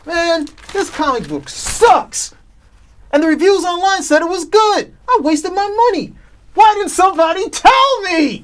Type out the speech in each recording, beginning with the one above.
Man, this comic book sucks! And the reviews online said it was good! I wasted my money! Why didn't somebody tell me?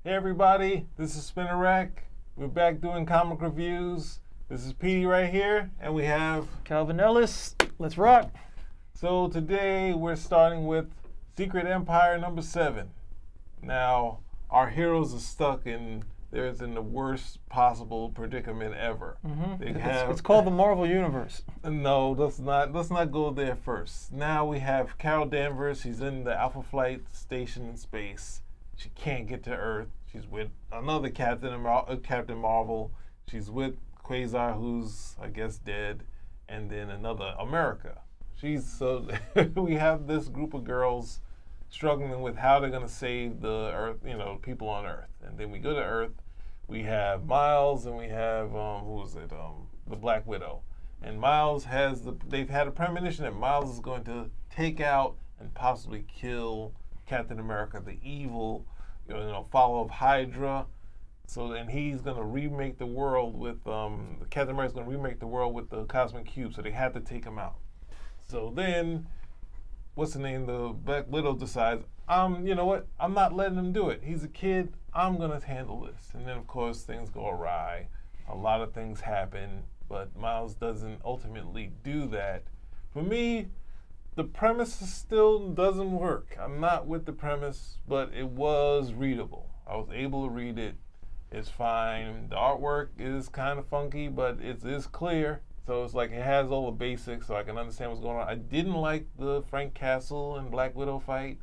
Hey everybody, this is Spinner Rack. We're back doing comic reviews. This is Petey right here, and we have Calvin Ellis. Let's rock. So today we're starting with Secret Empire number 7. Now, our heroes are stuck in the worst possible predicament ever. It's called the Marvel Universe. No, let's not go there first. Now we have Carol Danvers. She's in the Alpha Flight station in space. She can't get to Earth. She's with another Captain Marvel. She's with Quasar, who's I guess dead, and then another America. We have this group of girls struggling with how they're gonna save the Earth, people on Earth. And then we go to Earth. We have Miles and we have the Black Widow. And Miles they've had a premonition that Miles is going to take out and possibly kill Captain America, the evil, follower of Hydra. So then he's going to remake the world with Captain America's going to remake the world with the Cosmic Cube. So they had to take him out. So then, the Black Widow decides, you know what? I'm not letting him do it. He's a kid. I'm going to handle this. And then of course things go awry. A lot of things happen, but Miles doesn't ultimately do that. For me, the premise still doesn't work. I'm not with the premise, but it was readable. I was able to read it. It's fine. The artwork is kind of funky, but it is clear. So it's like it has all the basics, so I can understand what's going on. I didn't like the Frank Castle and Black Widow fight,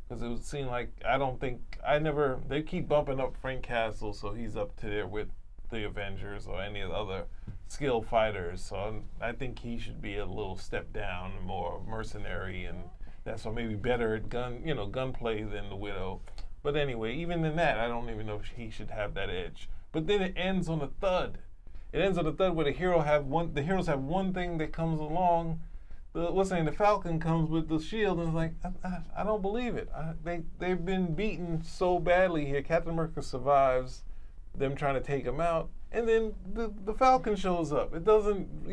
because it would seem like, they keep bumping up Frank Castle, so he's up to there with the Avengers or any of the other skilled fighters. So I think he should be a little step down, more mercenary, and that's why maybe better at gunplay than the Widow. But anyway, even in that, I don't even know if he should have that edge. But then it ends on a thud. It ends on a thud where the heroes have one thing that comes along. The Falcon comes with the shield, and it's like, I don't believe it. They've been beaten so badly here. Captain America survives them trying to take him out, and then the Falcon shows up. He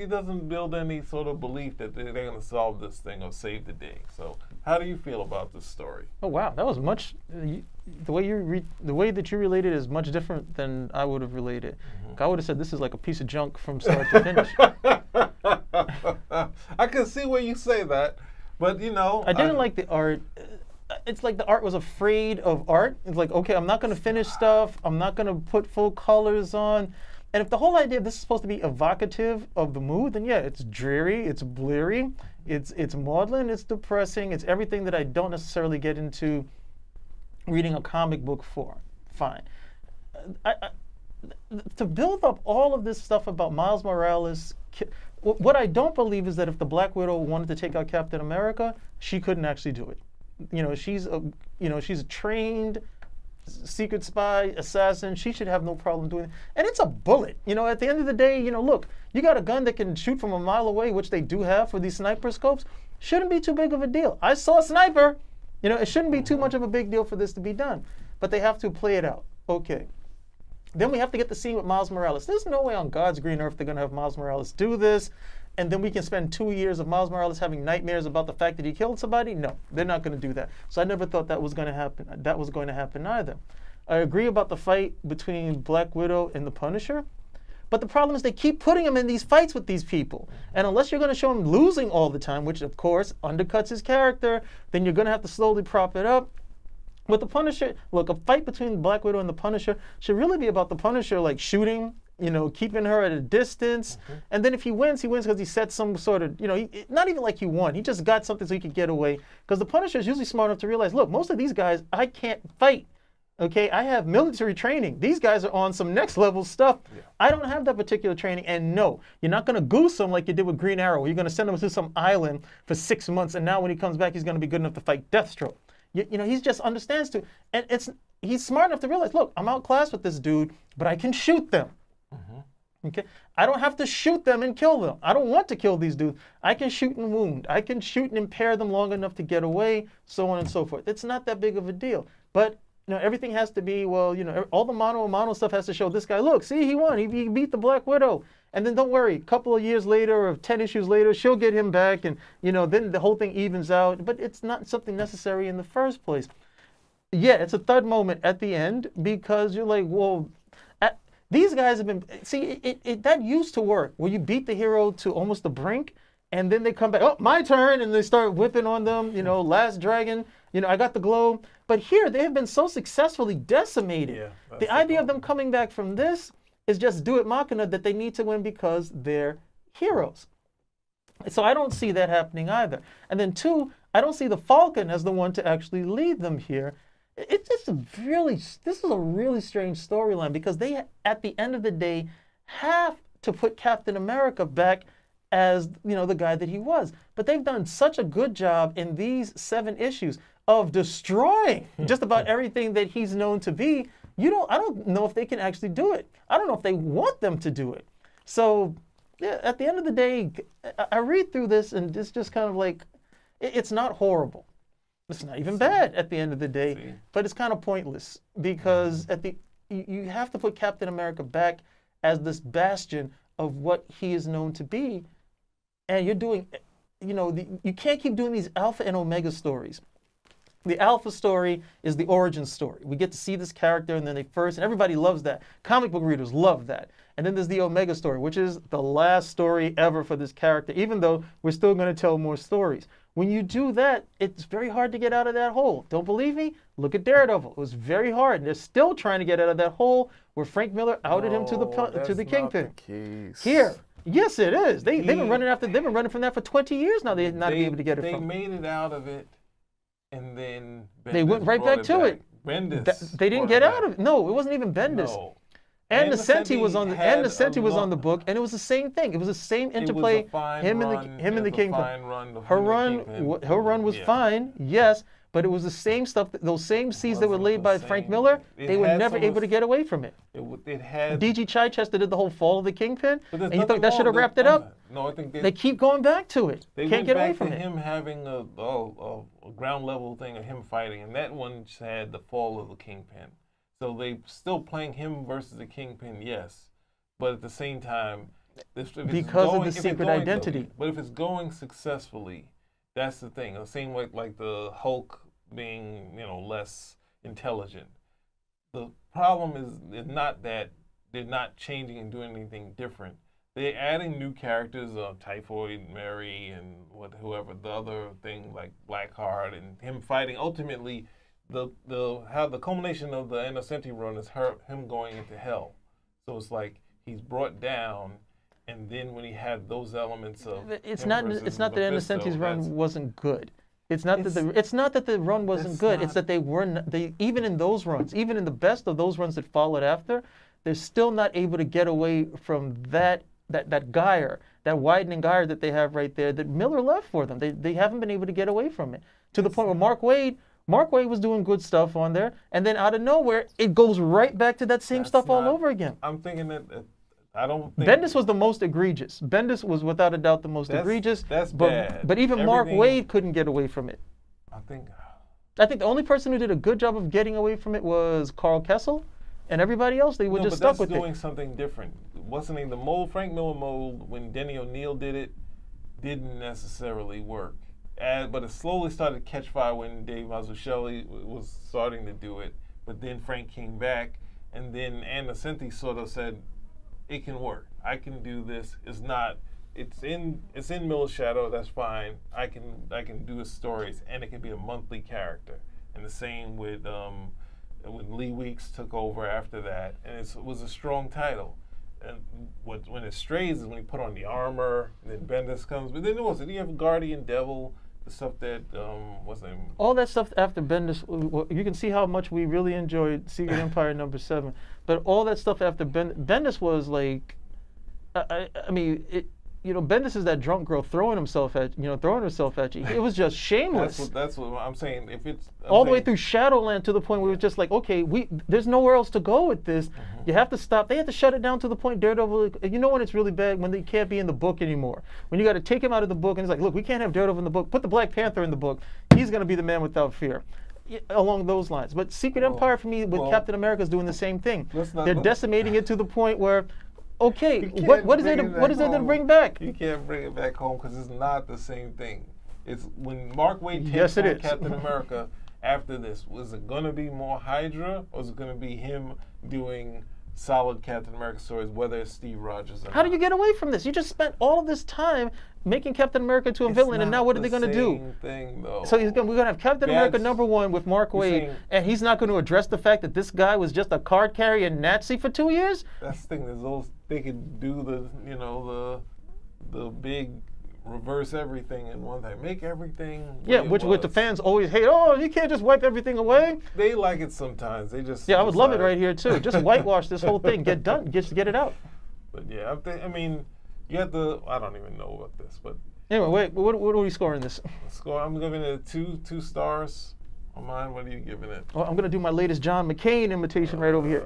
doesn't build any sort of belief that they're going to solve this thing or save the day. So how do you feel about this story? Oh wow, that was much. The way that you related is much different than I would have related. I would have said this is like a piece of junk from start to finish. I can see where you say that, but I didn't like the art. It's like the art was afraid of art. It's like, okay, I'm not going to finish stuff. I'm not going to put full colors on. And if the whole idea of this is supposed to be evocative of the mood, then yeah, it's dreary, it's bleary, it's maudlin, it's depressing, it's everything that I don't necessarily get into reading a comic book for. Fine. To build up all of this stuff about Miles Morales, what I don't believe is that if the Black Widow wanted to take out Captain America, she couldn't actually do it. She's a trained secret spy, assassin. She should have no problem doing it. And it's a bullet. At the end of the day, look, you got a gun that can shoot from a mile away, which they do have for these sniper scopes. Shouldn't be too big of a deal. I saw a sniper. It shouldn't be too much of a big deal for this to be done. But they have to play it out. Okay. Then we have to get the scene with Miles Morales. There's no way on God's green earth they're going to have Miles Morales do this. And then we can spend 2 years of Miles Morales having nightmares about the fact that he killed somebody? No, they're not going to do that. So I never thought that was going to happen. That was going to happen either. I agree about the fight between Black Widow and the Punisher. But the problem is they keep putting him in these fights with these people. And unless you're going to show him losing all the time, which of course undercuts his character, then you're going to have to slowly prop it up. With the Punisher, look, a fight between Black Widow and the Punisher should really be about the Punisher like shooting, keeping her at a distance. And then if he wins because he set some sort of, not even like he won. He just got something so he could get away. Because the Punisher is usually smart enough to realize, look, most of these guys, I can't fight. Okay, I have military training. These guys are on some next level stuff. Yeah. I don't have that particular training. And no, you're not going to goose him like you did with Green Arrow. You're going to send him to some island for 6 months. And now when he comes back, he's going to be good enough to fight Deathstroke. He just understands to, and he's smart enough to realize, look, I'm outclassed with this dude, but I can shoot them. Okay, I don't have to shoot them and kill them. I don't want to kill these dudes. I can shoot and wound. I can shoot and impair them long enough to get away, so on and so forth. It's not that big of a deal. But everything has to be, well, all the mono and mono stuff has to show this guy, look, see, he won. He beat the Black Widow. And then don't worry, a couple of years later or 10 issues later, she'll get him back, and then the whole thing evens out. But it's not something necessary in the first place. Yeah, it's a thud moment at the end because you're like, well, these guys have been, see, that used to work, where you beat the hero to almost the brink, and then they come back, oh, my turn, and they start whipping on them, last dragon, I got the globe. But here, they have been so successfully decimated. Yeah, the idea of them coming back from this is just do it machina, that they need to win because they're heroes. So I don't see that happening either. And then two, I don't see the Falcon as the one to actually lead them here. This is a really strange storyline because they, at the end of the day, have to put Captain America back as, the guy that he was. But they've done such a good job in these 7 issues of destroying just about everything that he's known to be. I don't know if they can actually do it. I don't know if they want them to do it. So, yeah, at the end of the day, I read through this and it's just kind of like, it's not horrible. It's not even bad at the end of the day, but it's kind of pointless because you have to put Captain America back as this bastion of what he is known to be, and you're doing, you can't keep doing these alpha and omega stories. The alpha story is the origin story. We get to see this character and then and everybody loves that. Comic book readers love that. And then there's the omega story, which is the last story ever for this character, even though we're still going to tell more stories. When you do that, it's very hard to get out of that hole. Don't believe me? Look at Daredevil. It was very hard. And they're still trying to get out of that hole where Frank Miller outed him to the Kingpin. Here, yes, it is. They've been running from that for 20 years now. They're not able to get it They from. made it out of it, and then Bendis They went right back to it. Bendis. They didn't get out of it. No, it wasn't even Bendis. No. And Nocenti was on the book, and it was the same thing. It was the same interplay. Him and the Kingpin. Her run was fine, yes, but it was the same stuff. Those same seeds that were laid by Frank Miller, they were never able to get away from it. It had D.G. Chichester did the whole fall of the Kingpin, and you nothing thought that should have wrong. wrapped it up. No, I think they keep going back to it. They Can't went get back away from to it. him having a ground level thing of him fighting, and that one had the fall of the Kingpin. So they still playing him versus the Kingpin, yes, but at the same time, because of the secret identity. But if it's going successfully, that's the thing. The same way like the Hulk being less intelligent. The problem is not that they're not changing and doing anything different. They're adding new characters, Typhoid Mary and whoever the other thing like Blackheart and him fighting. Ultimately, the culmination of the Innocenti run is him going into hell. So it's like he's brought down, and then when he had those elements of it's not that Innocenti's run wasn't good. It's not that the run wasn't good. It's that they even in those runs, even in the best of those runs that followed after, they're still not able to get away from that gyre, that widening gyre that they have right there that Miller left for them. They haven't been able to get away from it to the point where Mark Waid was doing good stuff on there, and then out of nowhere, it goes right back to that same stuff all over again. I'm thinking that I don't think Bendis was the most egregious. Bendis was without a doubt the most egregious. That's bad. But even Mark Waid couldn't get away from it. I think the only person who did a good job of getting away from it was Carl Kessel, and everybody else they were just stuck with it. But that's doing something different. Wasn't the mold, Frank Miller mold, when Denny O'Neil did it, didn't necessarily work. But it slowly started to catch fire when Dave Mazzucchelli was starting to do it. But then Frank came back, and then Innocenti sort of said, "It can work. I can do this. It's in Miller's shadow. That's fine. I can do his stories, and it can be a monthly character." And the same with when Lee Weeks took over after that, and it was a strong title. And when it strays is when he put on the armor, and then Bendis comes. But then you have Guardian Devil. The stuff that all that stuff after Bendis, you can see how much we really enjoyed Secret Empire #7. But all that stuff after Bendis was like, Bendis is that drunk girl throwing herself at you. It was just shameless. That's what I'm saying. If it's all the way through Shadowland to the point where it was just like, okay, there's nowhere else to go with this. You have to stop. They had to shut it down to the point Daredevil. You know when it's really bad, when they can't be in the book anymore. When you got to take him out of the book, and it's like, look, we can't have Daredevil in the book. Put the Black Panther in the book. He's gonna be the man without fear. Along those lines. But Secret Empire for me with Captain America is doing the same thing. They're decimating it to the point where, okay, what is there to bring back? You can't bring it back home because it's not the same thing. It's when Mark Waid Yes, takes it on is. Captain America after this, was it going to be more Hydra or is it going to be him doing solid Captain America stories, whether it's Steve Rogers or How do you get away from this? You just spent all of this time making Captain America into a villain, and now what are they going to do? Thing, though. So we're going to have Captain America #1 with Mark Waid, and he's not going to address the fact that this guy was just a card-carrying Nazi for 2 years? That's the thing. They could do the big reverse everything in one thing. Make everything. Yeah, which the fans always hate. Oh, you can't just wipe everything away. They like it sometimes. They just. Yeah, I would love it right here too. Just whitewash this whole thing. Get it out. But yeah, I mean, you have to. I don't even know about this, but anyway, wait. What are we scoring this? Score. I'm giving it two stars on mine. What are you giving it? Well, I'm gonna do my latest John McCain imitation right over here.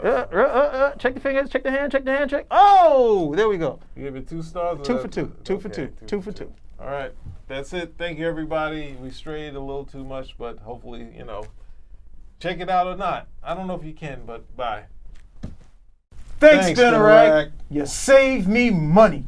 Check the fingers. Check the hand. Check the hand. Check. Oh, there we go. You give it 2 stars. 2 for 2. 2 for 2. 2 for 2. All right, that's it. Thank you, everybody. We strayed a little too much, but hopefully, check it out or not. I don't know if you can, but bye. Thanks, Spinnerag. You saved me money.